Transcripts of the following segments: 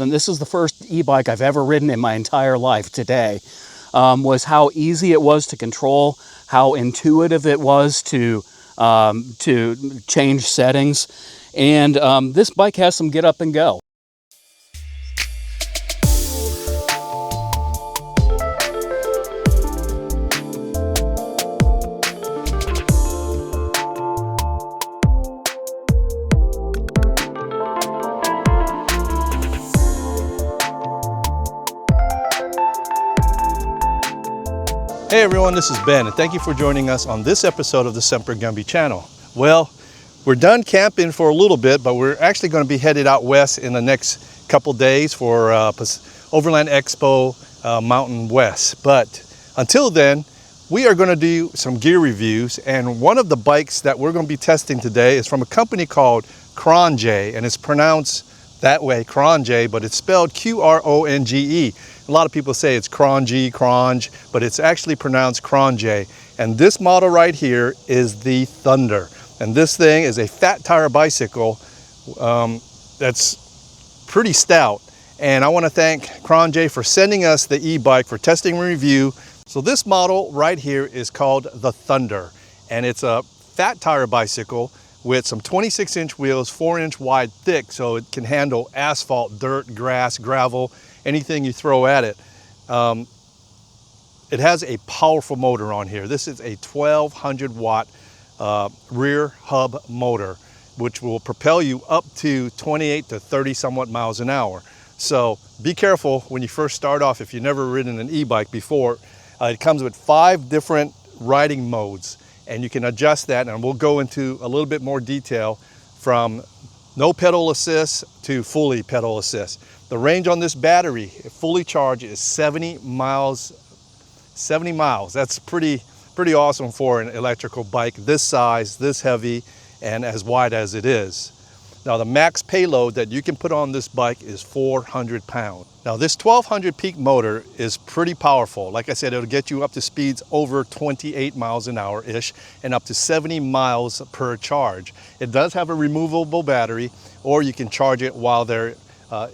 And this is the first e-bike I've ever ridden in my entire life today, was how easy it was to control, how intuitive it was to change settings. And this bike has some get up and go. Hey everyone, this is Ben, and thank you for joining us on this episode of the Semper Gumby channel. Well, we're done camping for a little bit, but we're actually going to be headed out west in the next couple days for Overland Expo Mountain West. But until then, we are going to do some gear reviews, and one of the bikes that we're going to be testing today is from a company called QRONGE, and it's pronounced that way, QRONGE, but it's spelled Q-R-O-N-G-E. A lot of people say it's QRONGE, but it's actually pronounced QRONGE. And this model right here is the Thunder. And this thing is a fat tire bicycle that's pretty stout. And I want to thank QRONGE for sending us the e-bike for testing and review. So this model right here is called the Thunder. And it's a fat tire bicycle with some 26-inch wheels, 4-inch wide thick, so it can handle asphalt, dirt, grass, gravel, anything you throw at it. It has a powerful motor on here. This is a 1200 watt rear hub motor, which will propel you up to 28 to 30 somewhat miles an hour. So be careful when you first start off if you've never ridden an e-bike before. It comes with 5 different riding modes, and you can adjust that, and we'll go into a little bit more detail from no pedal assist to fully pedal assist. The range on this battery, fully charged, is 70 miles. 70 miles. That's pretty awesome for an electrical bike this size, this heavy, and as wide as it is. Now the max payload that you can put on this bike is 400 pounds. Now this 1200 peak motor is pretty powerful. Like I said, it'll get you up to speeds over 28 miles an hour-ish and up to 70 miles per charge. It does have a removable battery, or you can charge it while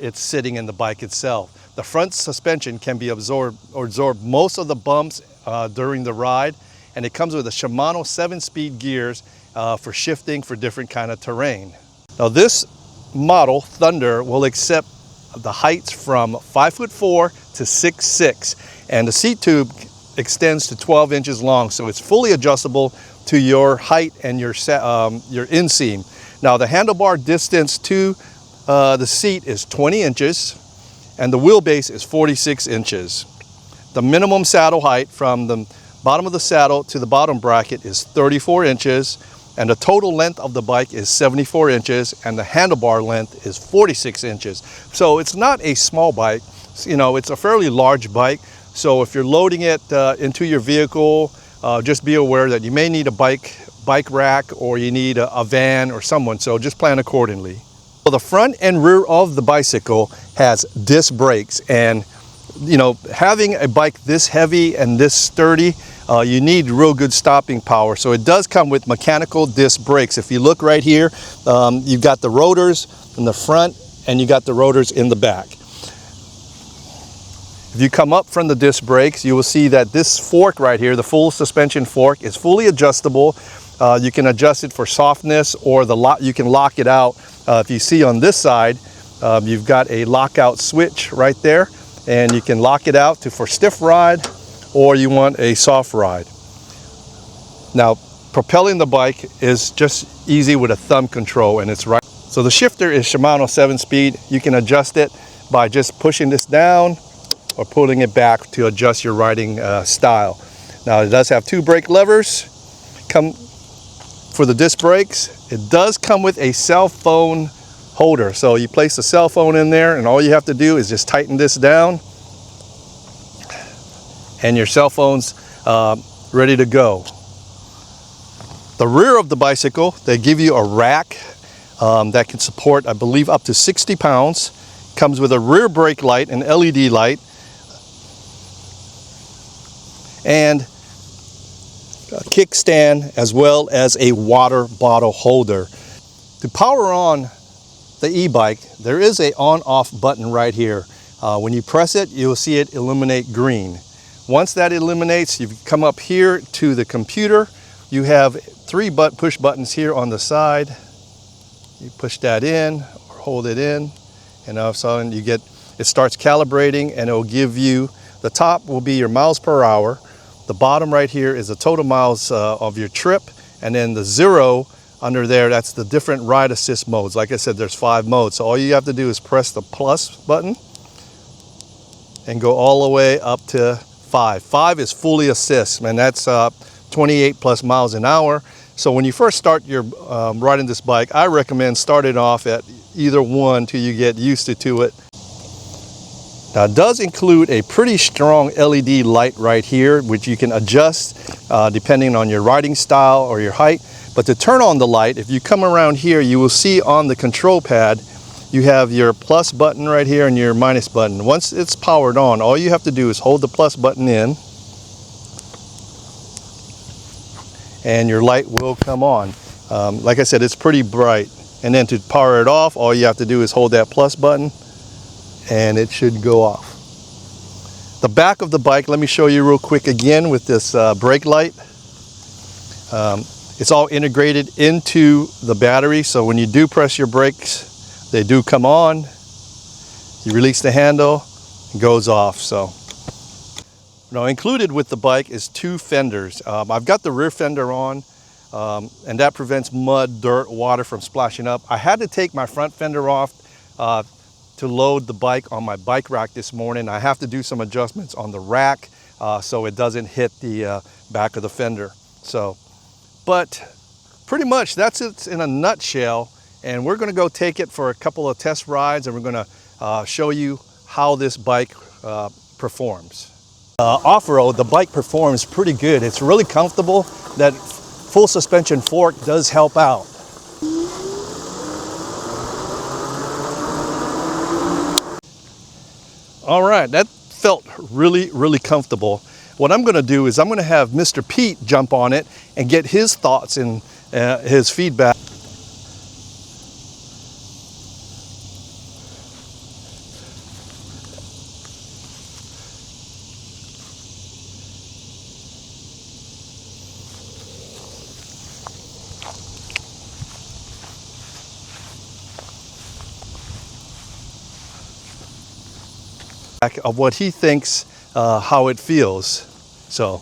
it's sitting in the bike itself. The front suspension can be absorb most of the bumps during the ride, and it comes with a Shimano 7-speed gears for shifting for different kind of terrain. Now this model, Thunder, will accept the heights from 5'4" to 6'6", and the seat tube extends to 12 inches long, so it's fully adjustable to your height and your inseam. Now the handlebar distance to the seat is 20 inches, and the wheelbase is 46 inches. The minimum saddle height from the bottom of the saddle to the bottom bracket is 34 inches, and the total length of the bike is 74 inches, and the handlebar length is 46 inches. So it's not a small bike. You know, it's a fairly large bike. So if you're loading it into your vehicle, just be aware that you may need a bike rack, or you need a van or someone. So just plan accordingly. So the front and rear of the bicycle has disc brakes, and you know, having a bike this heavy and this sturdy, you need real good stopping power. So it does come with mechanical disc brakes. If you look right here, you've got the rotors in the front and you got the rotors in the back. If you come up from the disc brakes, you will see that this fork right here, the full suspension fork, is fully adjustable. You can adjust it for softness, or you can lock it out. If you see on this side, you've got a lockout switch right there, and you can lock it out for stiff ride, or you want a soft ride. Now, propelling the bike is just easy with a thumb control, and it's right. So the shifter is Shimano 7-speed. You can adjust it by just pushing this down or pulling it back to adjust your riding style. Now it does have 2 brake levers. Come for the disc brakes. It does come with a cell phone holder. So you place the cell phone in there, and all you have to do is just tighten this down, and your cell phone's ready to go. The rear of the bicycle, they give you a rack that can support, I believe, up to 60 pounds. Comes with a rear brake light, an LED light, and a kickstand, as well as a water bottle holder. To power on the e-bike, there is a on-off button right here. When you press it, you'll see it illuminate green. Once that illuminates, you come up here to the computer. You have 3 push buttons here on the side. You push that in or hold it in, and all of a sudden it starts calibrating, and it will give you, the top will be your miles per hour. The bottom right here is the total miles of your trip, and then the 0 under there, that's the different ride assist modes. Like I said, there's 5 modes. So all you have to do is press the plus button and go all the way up to 5. 5 is fully assist, and that's 28 plus miles an hour. So when you first start your riding this bike, I recommend starting off at either 1 till you get used to it. Now it does include a pretty strong LED light right here, which you can adjust depending on your riding style or your height. But to turn on the light, if you come around here, you will see on the control pad, you have your plus button right here and your minus button. Once it's powered on, all you have to do is hold the plus button in, and your light will come on. Like I said, it's pretty bright. And then to power it off, all you have to do is hold that plus button, and it should go off. The back of the bike, let me show you real quick again with this brake light. It's all integrated into the battery, so when you do press your brakes, they do come on. You release the handle, it goes off. So now included with the bike is 2 fenders. I've got the rear fender on, and that prevents mud, dirt, water from splashing up. I had to take my front fender off to load the bike on my bike rack this morning. I have to do some adjustments on the rack so it doesn't hit the back of the fender. But pretty much that's it in a nutshell, and we're going to go take it for a couple of test rides, and we're going to show you how this bike performs. Off-road, the bike performs pretty good. It's really comfortable. That full suspension fork does help out. All right, that felt really comfortable. What I'm going to do is I'm going to have Mr. Pete jump on it and get his thoughts and his feedback. Of what he thinks, how it feels. So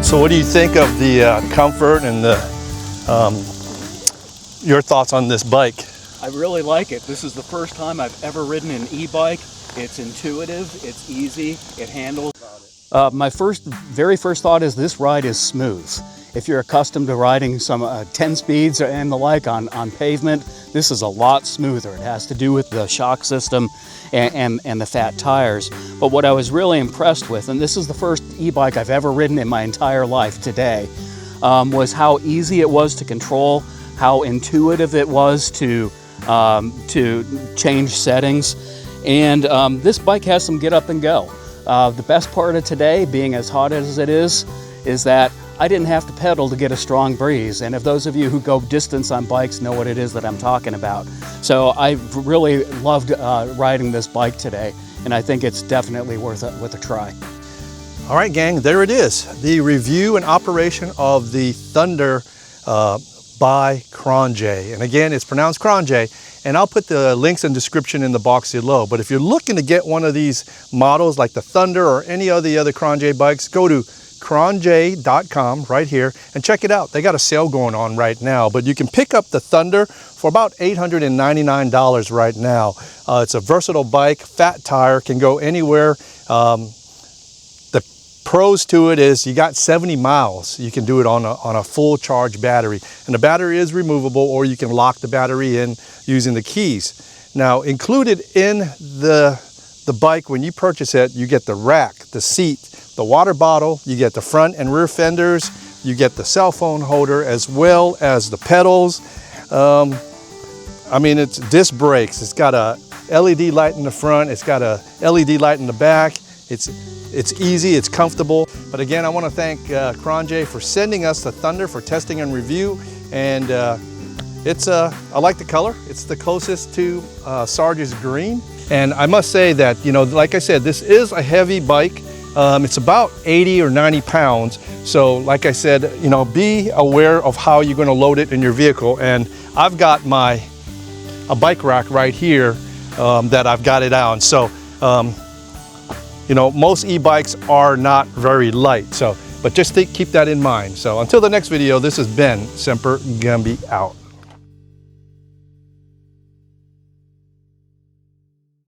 So what do you think of the comfort and your thoughts on this bike? I really like it. This is the first time I've ever ridden an e-bike. It's intuitive, it's easy, it handles. My very first thought is this ride is smooth. If you're accustomed to riding some 10 speeds and the like on pavement, this is a lot smoother. It has to do with the shock system and the fat tires. But what I was really impressed with, and this is the first e-bike I've ever ridden in my entire life today, was how easy it was to control, how intuitive it was to change settings. And this bike has some get up and go. The best part of today, being as hot as it is that I didn't have to pedal to get a strong breeze. And if those of you who go distance on bikes know what it is that I'm talking about. So I really loved riding this bike today, and I think it's definitely worth a try. All right, gang, there it is. The review and operation of the Thunder by QRONGE. And again, it's pronounced QRONGE. And I'll put the links and description in the box below. But if you're looking to get one of these models like the Thunder or any of the other QRONGE bikes, go to QRONGE.com right here and check it out. They got a sale going on right now, but you can pick up the Thunder for about $899 right now. It's a versatile bike, fat tire, can go anywhere. The pros to it is you got 70 miles. You can do it on a full charge battery. And the battery is removable, or you can lock the battery in using the keys. Now, included in the bike when you purchase it, you get the rack, the seat, the water bottle, you get the front and rear fenders, you get the cell phone holder, as well as the pedals. I mean, it's disc brakes. It's got a LED light in the front. It's got a LED light in the back. It's easy, it's comfortable. But again, I want to thank QRONGE for sending us the Thunder for testing and review. And I like the color. It's the closest to Sarge's green. And I must say that, you know, like I said, this is a heavy bike. It's about 80 or 90 pounds. So like I said, you know, be aware of how you're going to load it in your vehicle. And I've got a bike rack right here that I've got it on. So, you know, most e-bikes are not very light. So, but just keep that in mind. So until the next video, this is Ben Semper Gumby out.